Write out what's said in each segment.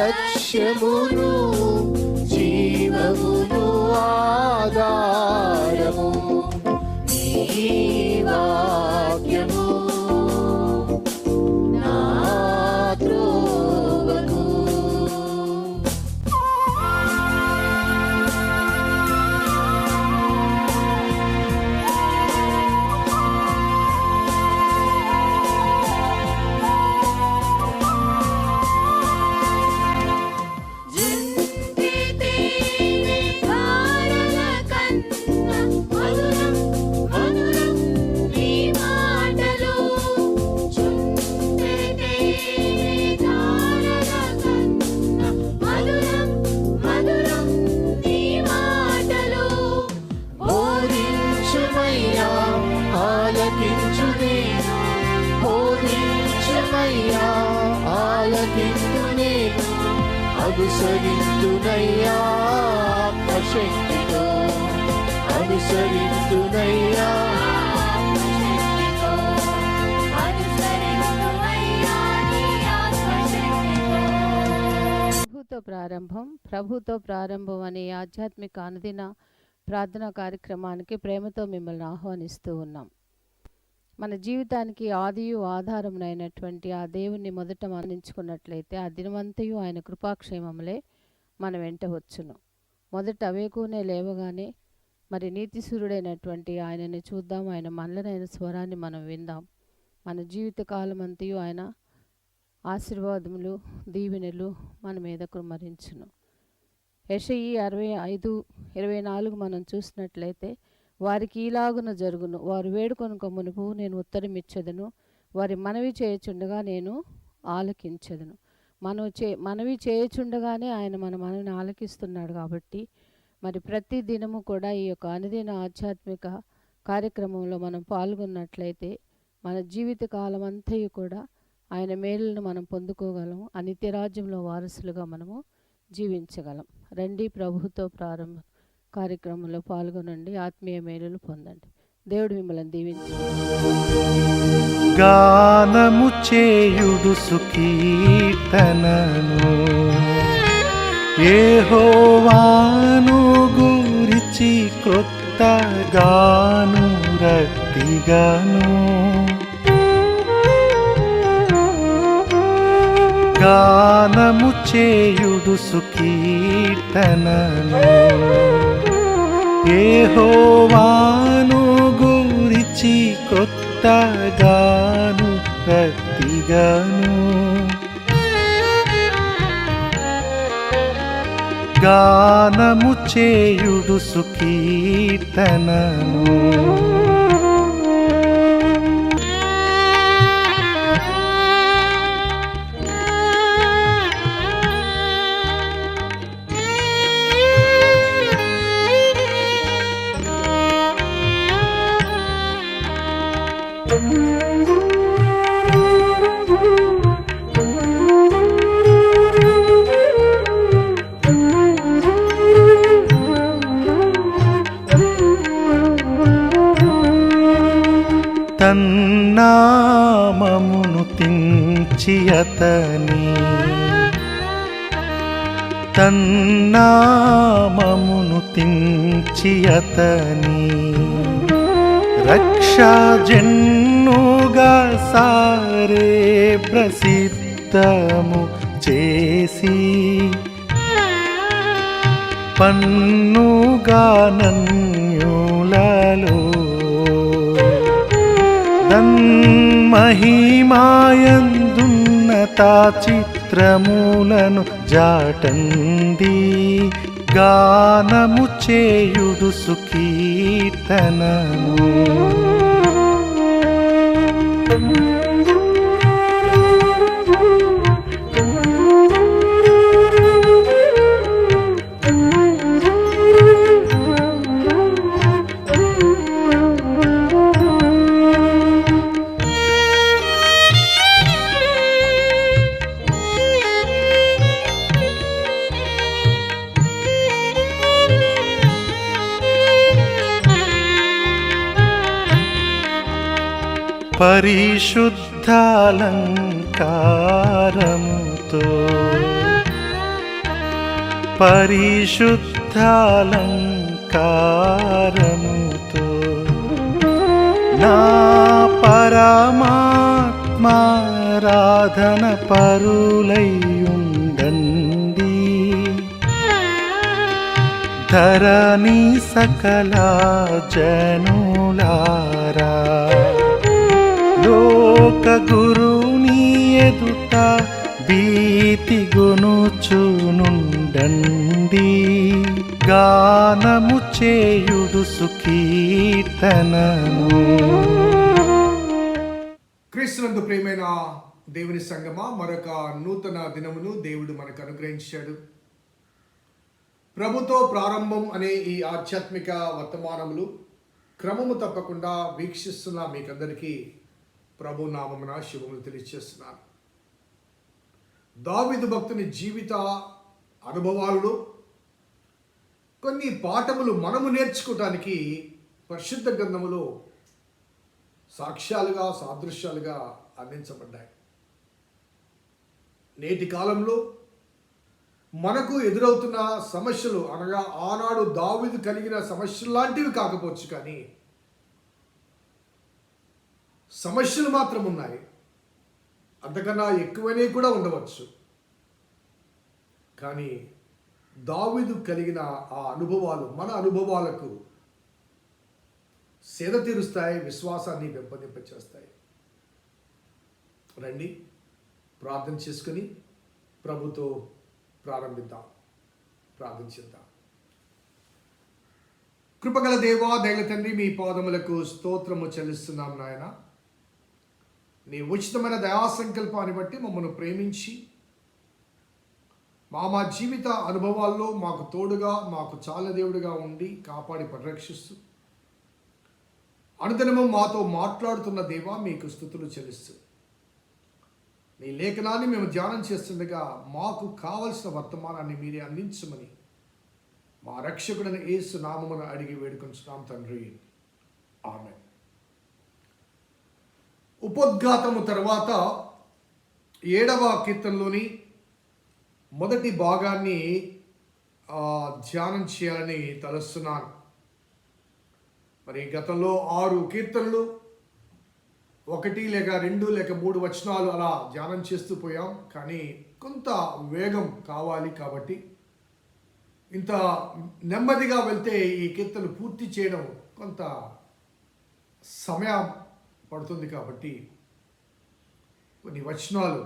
లక్ష్యమును జీవమును ఆధారము నీ వాక్యము నా త్రోవకు. అనుసరింతునయ్యా ఆత్మశక్తితో, అనుసరింతునయ్యా ప్రభుతో ప్రారంభం అనే ఆధ్యాత్మిక అనుదిన ప్రార్థనా కార్యక్రమానికి ప్రేమతో మిమ్మల్ని ఆహ్వానిస్తూ ఉన్నాం. మన జీవితానికి ఆదియు ఆధారమునైనటువంటి ఆ దేవుణ్ణి మొదట మరణించుకున్నట్లయితే ఆ దినమంతయు ఆయన కృపాక్షేమములే మన వెంట వచ్చును. మొదట వేకునే లేవగానే మరి నీతిసూరుడైనటువంటి ఆయనని చూద్దాం, ఆయన మనలనైన స్వరాన్ని మనం విందాం. మన జీవిత కాలం అంతయు ఆయన ఆశీర్వాదములు దీవెనలు మన మీద కుమ్మరించును. యెషయి 65:24 మనం చూసినట్లయితే వారికి ఈలాగున జరుగును, వారు వేడుకొనుక మునుపు నేను ఉత్తరమిచ్చెదను, వారి మనవి చేయుచుండగా నేను ఆలకించెదను. మనవి చేయుచుండగానే ఆయన మన మనవిని ఆలకిస్తున్నాడు. కాబట్టి మరి ప్రతి దినము కూడా ఈ యొక్క అనుదిన ఆధ్యాత్మిక కార్యక్రమంలో మనం పాల్గొన్నట్లయితే మన జీవిత కాలం అంతయు కూడా ఆయన మేలులను మనం పొందుకోగలం, ఆ నిత్యరాజ్యంలో వారసులుగా మనము జీవించగలం. రండి, ప్రభుతో ప్రారంభం కార్యక్రమంలో పాల్గొనండి, ఆత్మీయ మేలులు పొందండి. దేవుడు మిమ్మల్ని దీవించు. గానము చేయుడు సుకీర్తనను యెహోవాను గురించి క్రొత్త గాను రక్తిగాను. గానము చేయుడు సుకీర్తనను యెహోవాను గురించి క్రొత్త గాను రక్తిగాను. గానము చేయుడు సుకీర్తనను తన్నామమును తించి అతని, తన్నామమును తించి అతని రక్షాజన్నుగా సారే ప్రసిద్ధము చేసి పన్నుగా నన్యులలో మహిమాయందున్నత చిత్రములను జాటండి. గానము చేయుడు సుకీర్తనను పరిశుద్ధాలంకారముతో పరిశుద్ధాలంకారముతో నా పరమాత్మారాధన పరులైయుండండి. ధరణి సకల జనులారా లోక గురుని ఎదుట భీతి గొనుచునుండండి. గానము చేయుడు సుకీర్తనము. క్రీస్తునందు ప్రియమైన దేవుని సంగమా, మరొక నూతన దినమును దేవుడు మనకు అనుగ్రహించాడు. ప్రభుతో ప్రారంభం అనే ఈ ఆధ్యాత్మిక వర్తమానములు క్రమము తప్పకుండా వీక్షిస్తున్న మీకందరికీ ప్రభు నామమున శుభములు తెలియజేస్తున్నాను. దావీదు భక్తుని జీవిత అనుభవాలలో కొన్ని పాఠములు మనము నేర్చుకోవటానికి పరిశుద్ధ గ్రంథములో సాక్ష్యాలుగా సాదృశ్యాలుగా అందించబడ్డాయి. నేటి కాలంలో మనకు ఎదురవుతున్న సమస్యలు అనగా ఆనాడు దావీదు కలిగిన సమస్యలు లాంటివి కాకపోవచ్చు, కానీ సమస్యలు మాత్రం ఉన్నాయి. అంతకన్నా ఎక్కువనే కూడా ఉండవచ్చు. కానీ దావీదు కలిగిన ఆ అనుభవాలు మన అనుభవాలకు సేద తీరుస్తాయి, విశ్వాసాన్ని పెంపొందింపచేస్తాయి. రండి ప్రార్థన చేసుకుని ప్రభుతో ప్రారంభిద్దాం, ప్రార్థించిద్దాం. కృపగల దేవా, దయగల తండ్రి, మీ పాదములకు స్తోత్రము చెల్లిస్తున్నాం నాయన. నీ ఉచితమైన దయా సంకల్పాన్ని బట్టి మమ్మల్ని ప్రేమించి మా జీవిత అనుభవాల్లో మాకు తోడుగా, మాకు చాలా దేవుడిగా ఉండి కాపాడి పరిరక్షిస్తూ అనుదినము మాతో మాట్లాడుతున్న దేవా, మీకు స్తుతులు చెల్లిస్తూ నీ లేఖనాన్ని మేము ధ్యానం చేస్తుండగా మాకు కావలసిన వర్తమానాన్ని మీరే అందించమని మా రక్షకుడైన యేసు నామమున అడిగి వేడుకొంచున్నాం తండ్రి, ఆమేన్. ఉపోద్ఘాతము తర్వాత 7వ కీర్తనలోని మొదటి భాగాన్ని ధ్యానం చేయాలని తలుస్తున్నాను. మరి గతంలో 6 కీర్తనలు 1 లేక 2 లేక 3 వచనాలు అలా ధ్యానం చేస్తూ పోయాం. కానీ కొంత వేగం కావాలి కాబట్టి, ఇంత నెమ్మదిగా వెళ్తే ఈ కీర్తనలు పూర్తి చేయడం కొంత సమయం పడుతుంది. కాబట్టి కొన్ని వచనాలు,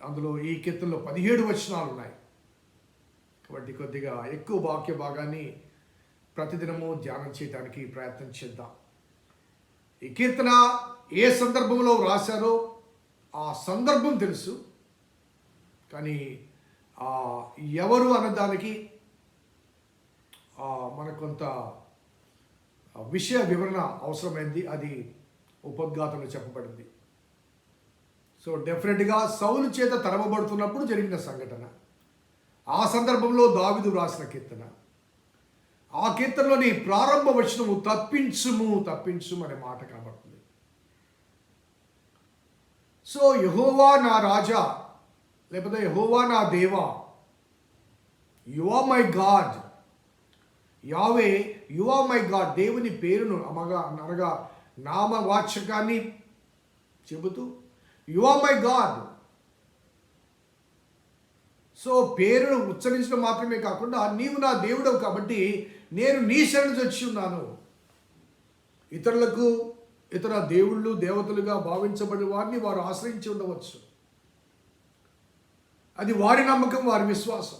అందులో ఈ కీర్తనలో 17 వచనాలు ఉన్నాయి కాబట్టి కొద్దిగా ఎక్కువ వాక్య భాగాన్ని ప్రతిదినము ధ్యానం చేయడానికి ప్రయత్నం చేద్దాం. ఈ కీర్తన ఏ సందర్భంలో రాశారో ఆ సందర్భం తెలుసు, కానీ ఎవరు అన్నదానికి మనకు కొంత విషయ వివరణ అవసరమైంది. అది ఉపోద్ఘాతంలో చెప్పబడింది. సో డెఫినెట్గా సౌలు చేత తరమబడుతున్నప్పుడు జరిగిన సంఘటన, ఆ సందర్భంలో దావీదు రాసిన కీర్తన. ఆ కీర్తనలోని ప్రారంభ వచనము తప్పించుము తప్పించుము అనే మాట కనబడుతుంది. సో యెహోవా నా రాజా, లేకపోతే యెహోవా నా దేవా, you are my God. Yahweh, you are my God. దేవుని పేరును అనగా నామవాచకాన్ని చెబుతూ you are my God. So పేరును ఉచ్చరించడం మాత్రమే కాకుండా నీవు నా దేవుడవు కాబట్టి నేను నీ శరణు వచ్చి ఉన్నాను. ఇతర దేవుళ్ళు దేవతలుగా భావించబడిన వారిని వారు ఆశ్రయించి ఉండవచ్చు. అది వారి నమ్మకం, వారి విశ్వాసం.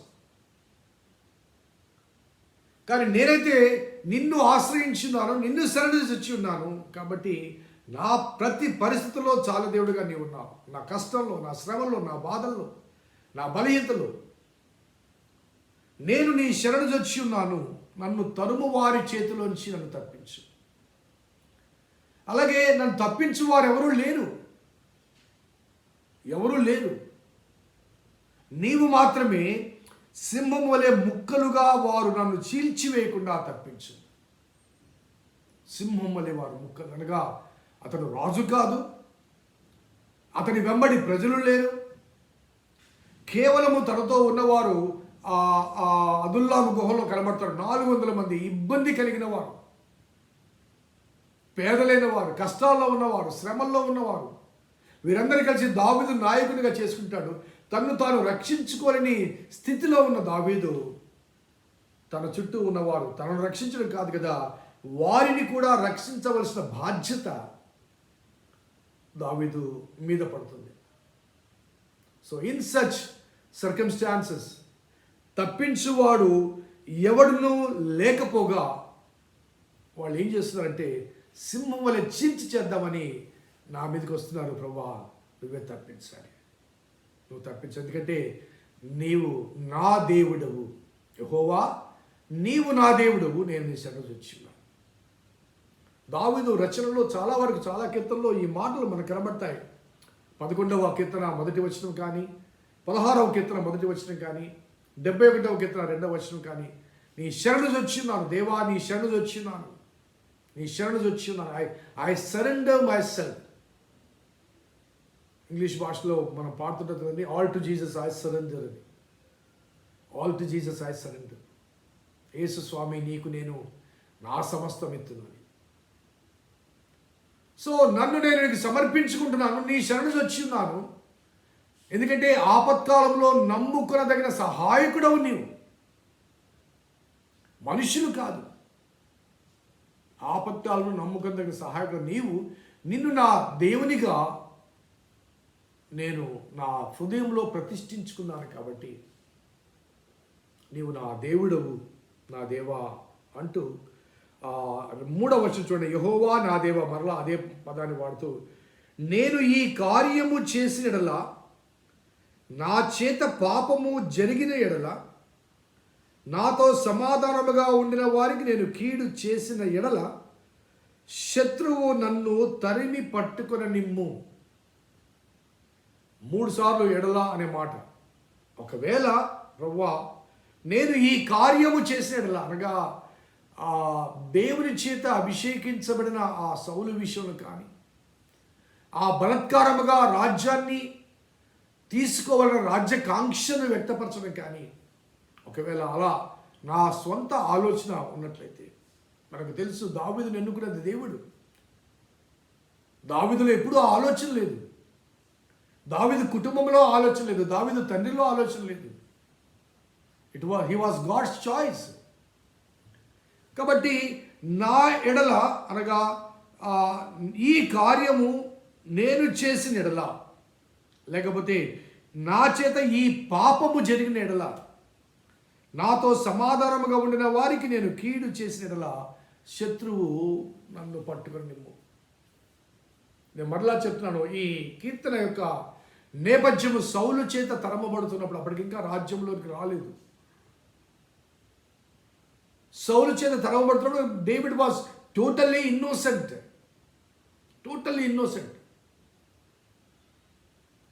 కానీ నేనైతే నిన్ను ఆశ్రయించున్నాను, నిన్ను శరణు వచ్చి ఉన్నాను. కాబట్టి నా ప్రతి పరిస్థితుల్లో చాలా దేవుడిగా నీవు ఉన్నావు. నా కష్టంలో, నా శ్రమల్లో, నా బాధల్లో, నా బలహీనతలో నేను నీ శరణు వచ్చి ఉన్నాను. నన్ను తరుము వారి చేతిలోంచి నన్ను తప్పించు. అలాగే నన్ను తప్పించు వారు ఎవరూ లేరు. నీవు మాత్రమే సింహం వలె ముక్కలుగా వారు నన్ను చీల్చివేయకుండా తప్పించు. సింహం వలె వారు ముక్కలు అనగా అతడు రాజు కాదు, అతని వెంబడి ప్రజలు లేరు, కేవలము తనతో ఉన్నవారు ఆ అదుల్లాము గుహలో కనబడతారు. 400 మంది ఇబ్బంది కలిగిన వారు, పేదలైన వారు, కష్టాల్లో ఉన్నవారు, శ్రమల్లో ఉన్నవారు, వీరందరూ కలిసి దావీదు నాయకునిగా చేసుకుంటాడు. తన్ను తాను రక్షించుకోలేని స్థితిలో ఉన్న దావీదు తన చుట్టూ ఉన్నవారు తనను రక్షించడం కాదు కదా, వారిని కూడా రక్షించవలసిన బాధ్యత దావీదు మీద పడుతుంది. సో ఇన్ సచ్ సర్కమ్స్టాన్సెస్ తప్పించువాడు ఎవడునూ లేకపోగా వాళ్ళు ఏం చేస్తున్నారంటే సింహం వలె చీల్చి చేద్దామని నా మీదకి వస్తున్నారు. ప్రభువా, నువ్వే తప్పించాలి, నువ్వు తప్పించు, ఎందుకంటే నీవు నా దేవుడవు. యెహోవా, నీవు నా దేవుడవు, నేను నీ శరణు వచ్చున్నాను. దావీదు రచనలో చాలా వరకు, చాలా కీర్తనలో ఈ మాటలు మనకు కనబడతాయి. 11వ కీర్తన 1వ వచనం కానీ, 16వ కీర్తన 1వ వచనం కానీ, 71వ కీర్తన 2వ వచనం కానీ, నీ శరణు వచ్చున్నాను దేవా, నీ శరణు వచ్చున్నాను, నీ శరణు వచ్చున్నాను. I surrender myself. English భాషలో మనం పాడుతుంటుంది, all to Jesus I surrender అని. All to Jesus I surrender. Yesu స్వామి, నీకు నేను నా సమస్తం ఎత్తును. సో నన్ను నేను నీకు సమర్పించుకుంటున్నాను, నీ శరణు వచ్చి ఉన్నాను. ఎందుకంటే ఆపత్కాలంలో నమ్ముకునదగిన సహాయకుడవు నీవు, మనుషులు కాదు. ఆపత్కాలంలో నమ్ముకునదగిన సహాయకుడు నీవు. నిన్ను నా దేవునిగా నేను నా హృదయంలో ప్రతిష్ఠించుకున్నాను కాబట్టి నీవు నా దేవుడవు, నా దేవా అంటూ 3వ వచనం చూడండి. యెహోవా నా దేవా, మరలా అదే పదాన్ని వాడుతూ, నేను ఈ కార్యము చేసిన ఎడల, నా చేత పాపము జరిగిన ఎడల, నాతో సమాధానముగా ఉండిన వారికి నేను కీడు చేసిన ఎడల, శత్రువు నన్ను తరిమి పట్టుకుని నిమ్ము. 3 సార్లు ఎడల అనే మాట. ఒకవేళ ప్రభువా, నేను ఈ కార్యము చేసిన ఎడల, అనగా ఆ దేవుని చేత అభిషేకించబడిన ఆ సౌలు విషయంలో కానీ, ఆ బలత్కారముగా రాజ్యాన్ని తీసుకోవాలన్న రాజ్యకాంక్షను వ్యక్తపరచడం కానీ, ఒకవేళ అలా నా స్వంత ఆలోచన ఉన్నట్లయితే, మనకు తెలుసు దావీదును ఎన్నుకున్నది దేవుడు. దావీదులో ఎప్పుడూ ఆలోచన లేదు, దావీదు కుటుంబంలో ఆలోచన లేదు, దావీదు తండ్రిలో ఆలోచన లేదు. He was God's choice. కాబట్టి నా ఎడల, అనగా ఈ కార్యము నేను చేసిన ఎడల, లేకపోతే నా చేత ఈ పాపము జరిగిన ఎడల, నాతో సమాధానముగా ఉండిన వారికి నేను కీడు చేసిన ఎడల, శత్రువు నన్ను పట్టుకొని నిమ్ము. నేను మరలా చెప్తున్నాను, ఈ కీర్తన యొక్క నేపథ్యము సౌలు చేత తరమబడుతున్నప్పుడు, అప్పటికి ఇంకా రాజ్యంలోకి రాలేదు. సౌలు చేత తరమబడుతున్నప్పుడు డేవిడ్ వాజ్ టోటల్లీ ఇన్నోసెంట్.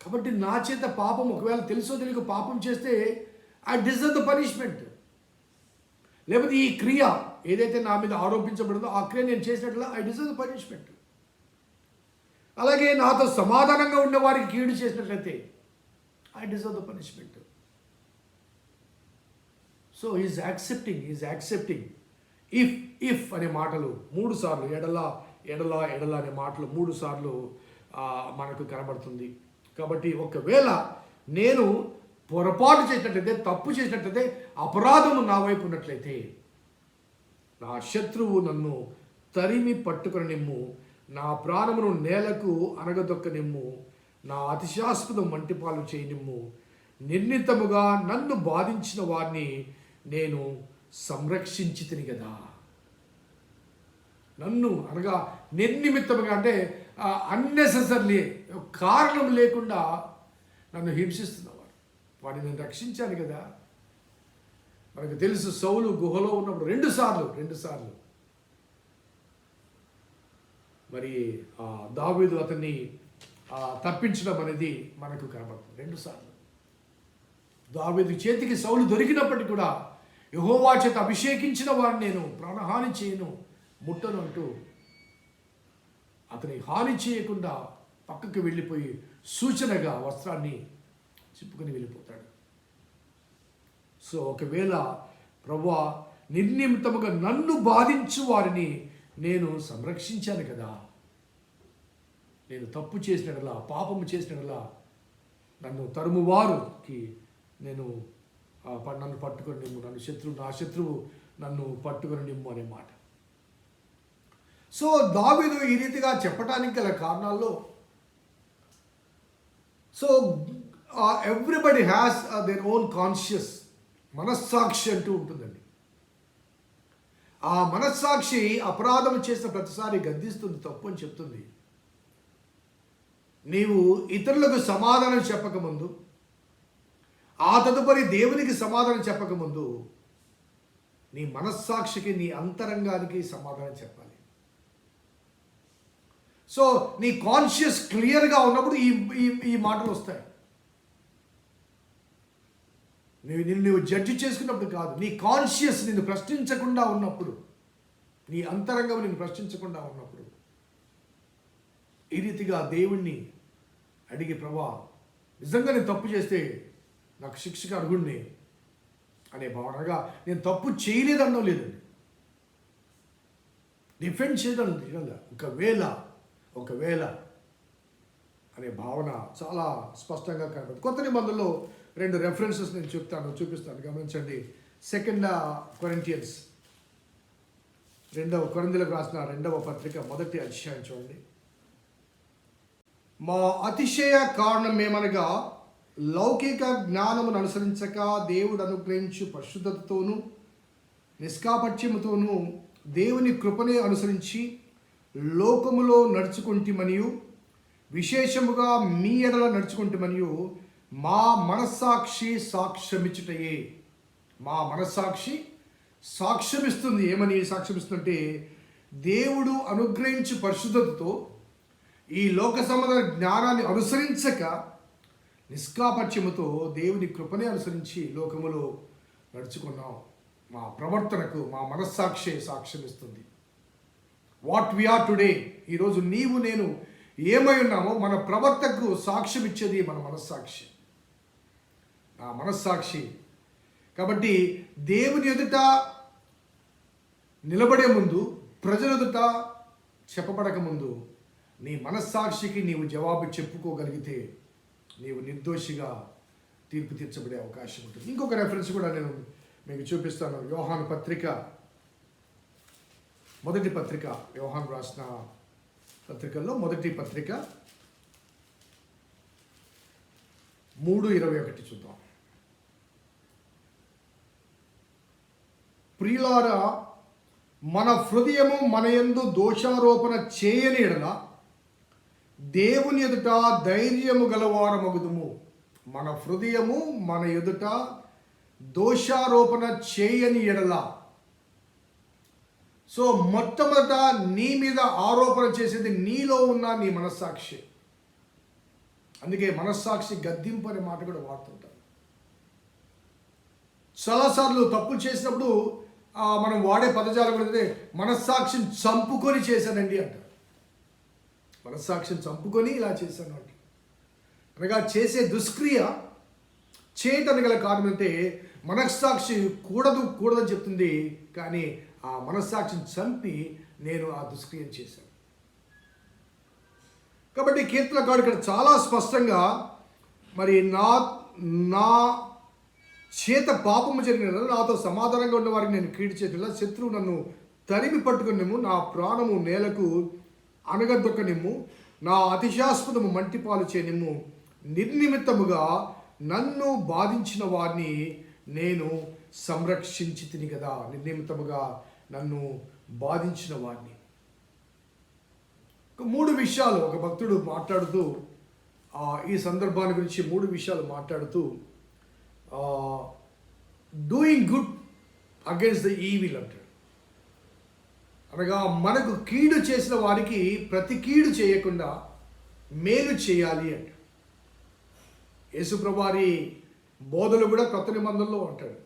కాబట్టి నా చేత పాపం, ఒకవేళ తెలుసో తెలియక పాపం చేస్తే ఐ డిజర్వ్ ద పనిష్మెంట్. లేకపోతే ఈ క్రియ ఏదైతే నా మీద ఆరోపించబడిందో ఆ క్రియ నేను చేసినట్ల ఐ డిజర్వ్ ద పనిష్మెంట్. అలాగే నాతో సమాధానంగా ఉన్న వారికి కీడు చేసినట్లయితే I deserve the punishment. So is accepting. If అనే మాటలు 3 సార్లు, ఎడల అనే మాటలు 3 సార్లు మనకు కనబడుతుంది. కాబట్టి ఒకవేళ నేను పొరపాటు చేసినట్లయితే, తప్పు చేసినట్లయితే, అపరాధము నా వైపు ఉన్నట్లయితే, నా శత్రువు నన్ను తరిమి పట్టుకొని నిమ్ము, నా ప్రాణమును నేలకు అనగదొక్కనిమ్ము, నా అతిశాస్పదం మంటిపాలు చేయనిమ్ము, నిర్ణీతముగా నన్ను బాధించిన వారిని నేను సంరక్షించి తిని కదా. నన్ను అనగా నిర్నిమిత్తముగా, అంటే అన్నెసెసర్లీ, కారణం లేకుండా నన్ను హింసిస్తున్నవారు, వాడిని నేను రక్షించాను కదా. మనకు తెలుసు సౌలు గుహలో ఉన్నప్పుడు 2 సార్లు మరి దావీదు అతన్ని తప్పించడం అనేది మనకు కనబడుతుంది. 2 సార్లు దావీదు చేతికి సౌలు దొరికినప్పటికీ కూడా, యెహోవా చేత అభిషేకించిన వారిని నేను ప్రాణహాని చేయను, ముట్టను అంటూ అతని హాని చేయకుండా పక్కకు వెళ్ళిపోయి సూచనగా వస్త్రాన్ని చిప్పుకొని వెళ్ళిపోతాడు. సో ఒకవేళ ప్రభువా నిర్నిమిత్తముగా నన్ను బాధించు వారిని నేను సంరక్షించాను కదా, నేను తప్పు చేసినట్లా, పాపము చేసినట్లా నన్ను తరుమువారుకి నేను నన్ను పట్టుకొని నిమ్ము, నా శత్రువు నన్ను పట్టుకొని నిమ్ము అనే మాట. సో దావీదు ఈ రీతిగా చెప్పడానికి గల కారణాల్లో, so everybody has their own conscious, మనస్సాక్షి అంటూ ఉంటుందండి. ఆ మనస్సాక్షి అపరాధం చేసిన ప్రతిసారి గద్దిస్తుంది, తప్పు అని చెప్తుంది. నీవు ఇతరులకు సమాధానం చెప్పకముందు, ఆ తదుపరి దేవునికి సమాధానం చెప్పకముందు నీ మనస్సాక్షికి, నీ అంతరంగానికి సమాధానం చెప్పాలి. సో నీ కాన్షియస్ క్లియర్గా ఉన్నప్పుడు ఈ మాటలు వస్తాయి. నువ్వు జడ్జి చేసుకున్నప్పుడు కాదు, నీ కాన్షియస్ నిన్ను ప్రశ్నించకుండా ఉన్నప్పుడు, నీ అంతరంగం నిన్ను ప్రశ్నించకుండా ఉన్నప్పుడు ఈ రీతిగా దేవుణ్ణి అడిగి, ప్రభా నిజంగా నేను తప్పు చేస్తే నాకు శిక్షకు అర్హుణ్ణి అనే భావనగా, నేను తప్పు చేయలేదనడం లేదండి, డిఫెండ్ చేయడం నిజంగా ఒకవేళ అనే భావన చాలా స్పష్టంగా కనబడుతుంది. కొత్త నిబంధనలో 2 రెఫరెన్సెస్ నేను చూపిస్తాను, గమనించండి. 2 కొరింథియన్స్, 2 కొరింథీయులకు రాసిన 2వ పత్రిక 1వ అధ్యాయం చూడండి. మా అతిశయ కారణం ఏమనగా, లౌకిక జ్ఞానమును అనుసరించక దేవుడు అనుగ్రహించు పరిశుద్ధతతోనూ నిష్కాపట్యముతోనూ దేవుని కృపనే అనుసరించి లోకములో నడుచుకుంటమనియు, విశేషముగా మీ ఎడల నడుచుకుంటమనియు మా మనస్సాక్షి సాక్ష్యమిచ్చుటయే. మా మనస్సాక్షి సాక్ష్యమిస్తుంది. ఏమని సాక్ష్యమిస్తుందంటే, దేవుడు అనుగ్రహించు పరిశుద్ధతతో ఈ లోక సంబంధ జ్ఞానాన్ని అనుసరించక నిష్కాపట్యముతో దేవుని కృపనే అనుసరించి లోకములో నడుచుకున్నాం. మా ప్రవర్తనకు మా మనస్సాక్షి సాక్ష్యమిస్తుంది. వాట్ వీఆర్ టుడే, ఈరోజు నీవు నేను ఏమై ఉన్నామో మన ప్రవర్తనకు సాక్ష్యం ఇచ్చేది మన మనస్సాక్షి, నా మనస్సాక్షి. కాబట్టి దేవుని ఎదుట నిలబడే ముందు, ప్రజల ఎదుట చెప్పబడక ముందు నీ మనస్సాక్షికి నీవు జవాబు చెప్పుకోగలిగితే నీవు నిర్దోషిగా తీర్పు తీర్చబడే అవకాశం ఉంటుంది. ఇంకొక రెఫరెన్స్ కూడా నేను మీకు చూపిస్తాను. యోహాను పత్రిక, మొదటి పత్రిక, యోహాను రాసిన పత్రికల్లో మొదటి పత్రిక 3:21 చూద్దాం. ప్రియులారా, మన హృదయము మన యందు దోషారోపణ చేయని ఎడల దేవుని ఎదుట ధైర్యము గలవారమగుదుము. మన హృదయము మన ఎదుట దోషారోపణ చేయని ఎడల. సో మొట్టమొదట నీ మీద ఆరోపణ చేసేది నీలో ఉన్న నీ మనస్సాక్షి. అందుకే మనస్సాక్షి గద్దింపు అనే మాట కూడా వాడుతుంటారు. చాలాసార్లు తప్పులు చేసినప్పుడు మనం వాడే పదజాలం కూడా మనస్సాక్షిని చంపుకొని చేశానండి అంటారు. మనస్సాక్షిని చంపుకొని ఇలా చేశాను అంటే, అనగా చేసే దుష్క్రియ చేయటానికి గల కారణం అంటే మనస్సాక్షి కూడదని చెప్తుంది, కానీ ఆ మనస్సాక్షిని చంపి నేను ఆ దుష్క్రియను చేశాను. కాబట్టి కీర్తనకారుడు ఇక్కడ చాలా స్పష్టంగా, మరి నా చేత పాపము జరిగిన నాతో సమాధానంగా ఉన్న వారికి నేను కీడు చేయట్లా, శత్రువు నన్ను తరిమి పట్టుకునేము, నా ప్రాణము నేలకు అనగదొక్కనిమ్ము, నా అతిశాస్పదము మంటిపాలు చేయనిమ్ము, నిర్నిమిత్తముగా నన్ను బాధించిన వారిని నేను సంరక్షించి తిని కదా. నిర్నిమిత్తముగా నన్ను బాధించిన వారిని. 3 విషయాలు ఒక భక్తుడు మాట్లాడుతూ, ఈ సందర్భాన్ని గురించి 3 విషయాలు మాట్లాడుతూ, doing good against the evil అంటాడు. అనగా మనకు కీడు చేసిన వారికి ప్రతి కీడు చేయకుండా మేలు చేయాలి అంటాడు. యేసుప్రభు వారి బోధలు కూడా కొత్త నిబంధనలో అంటాడు,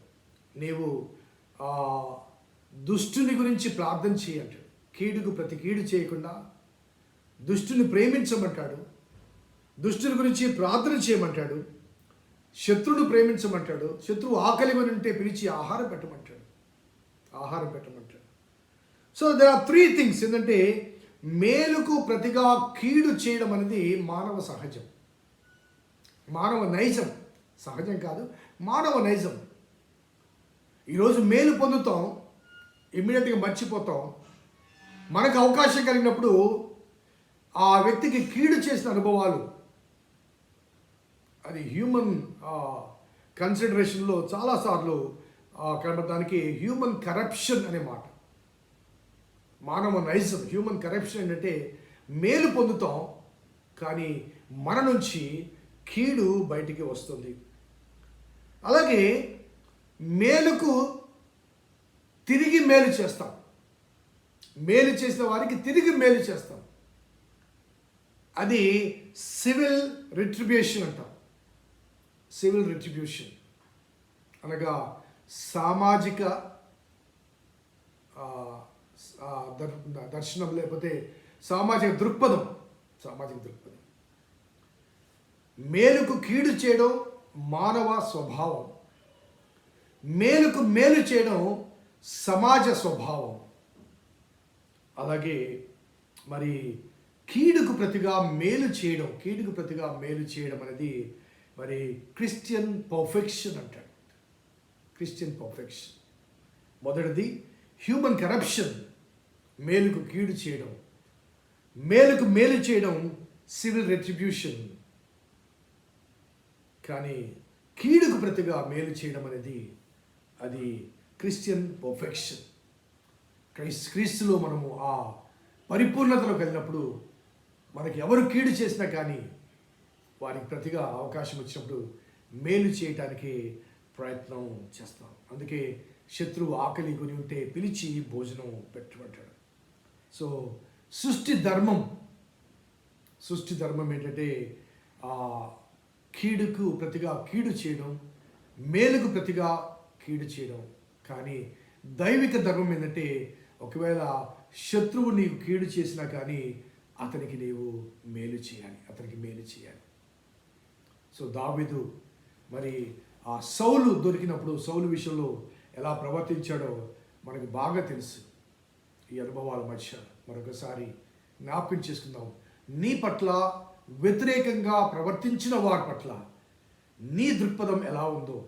నీవు దుష్టుని గురించి ప్రార్థన చేయంటాడు. కీడుకు ప్రతి కీడు చేయకుండా దుష్టుని ప్రేమించమంటాడు, దుష్టుని గురించి ప్రార్థన చేయమంటాడు, శత్రువును ప్రేమించమంటాడు. శత్రువు ఆకలి కొని ఉంటే పిలిచి ఆహారం పెట్టమంటాడు. So there are 3 things. ఏంటంటే మేలుకు ప్రతిగా కీడు చేయడం అనేది మానవ సహజం, మానవ నైజం. సహజం కాదు, మానవ నైజం. ఈరోజు మేలు పొందుతాం, ఇమ్మీడియట్గా మర్చిపోతాం. మనకు అవకాశం కలిగినప్పుడు ఆ వ్యక్తికి కీడు చేసిన అనుభవాలు, అది హ్యూమన్ కన్సిడరేషన్లో చాలాసార్లు కనబడడానికి హ్యూమన్ కరప్షన్ అనే మాట, మానవ నైజం. హ్యూమన్ కరప్షన్ ఏంటంటే మేలు పొందుతాం కానీ మన నుంచి కీడు బయటికి వస్తుంది. అలాగే మేలుకు తిరిగి మేలు చేస్తాం, మేలు చేసిన వారికి తిరిగి మేలు చేస్తాం. అది సివిల్ రిట్రిబ్యూషన్ అంటాం. సివిల్ రిట్రిబ్యూషన్ అనగా సామాజిక దర్శనం, లేకపోతే సామాజిక దృక్పథం. మేలుకు కీడు చేయడం మానవ స్వభావం, మేలుకు మేలు చేయడం సమాజ స్వభావం. అలాగే మరి కీడుకు ప్రతిగా మేలు చేయడం అనేది మరి క్రిస్టియన్ పర్ఫెక్షన్ అంటాడు. Christian perfection. మొదటిది హ్యూమన్ కరప్షన్, మేలుకు కీడు చేయడం. మేలుకు మేలు చేయడం సివిల్ రెట్రిబ్యూషన్. కానీ కీడుకు ప్రతిగా మేలు చేయడం అనేది అది క్రిస్టియన్ పర్ఫెక్షన్. క్రీస్తులో మనము ఆ పరిపూర్ణతలో కలిగినప్పుడు మనకి ఎవరు కీడు చేసినా కానీ వారికి ప్రతిగా అవకాశం వచ్చినప్పుడు మేలు చేయటానికి ప్రయత్నం చేస్తాం. అందుకే శత్రువు ఆకలి కొని ఉంటే పిలిచి భోజనం పెట్టమంటాడు. సో సృష్టి ధర్మం ఏంటంటే కీడుకు ప్రతిగా కీడు చేయడం, మేలుకు ప్రతిగా కీడు చేయడం. కానీ దైవిక ధర్మం ఏంటంటే ఒకవేళ శత్రువు నీకు కీడు చేసినా కానీ అతనికి నీవు మేలు చేయాలి. సో దావీదు మరి ఆ సౌలు దొరికినప్పుడు సౌలు విషయంలో ఎలా ప్రవర్తించాడో మనకు బాగా తెలుసు. ఈ అనుభవాల మధ్య మరొకసారి జ్ఞాపకం చేసుకుందాం. నీ పట్ల వ్యతిరేకంగా ప్రవర్తించిన వారి పట్ల నీ దృక్పథం ఎలా ఉందో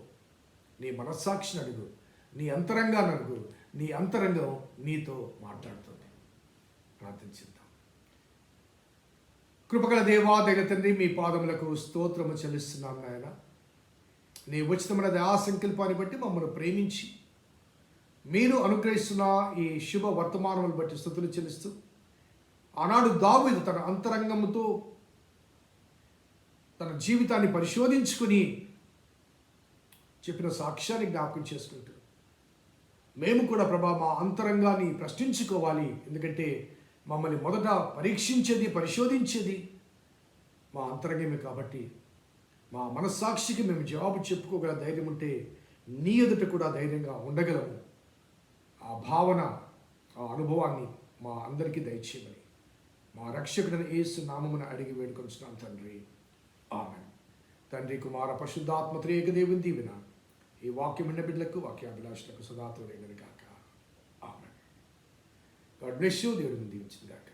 నీ మనస్సాక్షిని అడుగు, నీ అంతరంగాన్ని అడుగు. నీ అంతరంగం నీతో మాట్లాడుతుంది. ప్రార్థించుదాం. కృపగల దేవా, దైవ తండ్రి, మీ పాదములకు స్తోత్రము చెల్లిస్తున్నాం నాయన. నీ ఉచితమైన దయా సంకల్పాన్ని బట్టి మమ్మల్ని ప్రేమించి మీరు అనుగ్రహిస్తున్న ఈ శుభ వర్తమానములు బట్టి స్తుతులు చెల్లిస్తూ, ఆనాడు దావీదు తన అంతరంగముతో తన జీవితాన్ని పరిశోధించుకుని చెప్పిన సాక్ష్యాన్ని జ్ఞాపకం చేసుకుంటూ మేము కూడా ప్రభా మా అంతరంగాన్ని ప్రశ్నించుకోవాలి. ఎందుకంటే మమ్మల్ని మొదట పరిశోధించేది మా అంతరంగమే. కాబట్టి మా మనస్సాక్షికి మేము జవాబు చెప్పుకోగల ధైర్యం ఉంటే నీ ఎదుట కూడా ధైర్యంగా ఉండగలము. ఆ భావన, ఆ అనుభవాన్ని మా అందరికీ దయచేయమని మా రక్షకుడైన యేసు నామమున అడిగి వేడుకొంచున్నాం తండ్రి. ఆమేన్. తండ్రి, కుమార, పరిశుద్ధాత్మ త్రియేక దేవుని దీవెన ఈ వాక్యం విన్న బిడ్డలకు, వాక్యాభిలాషులకు సదాతో లేదని కాక. ఆమేన్. God bless you. దేవుడిని దీవించును గాక.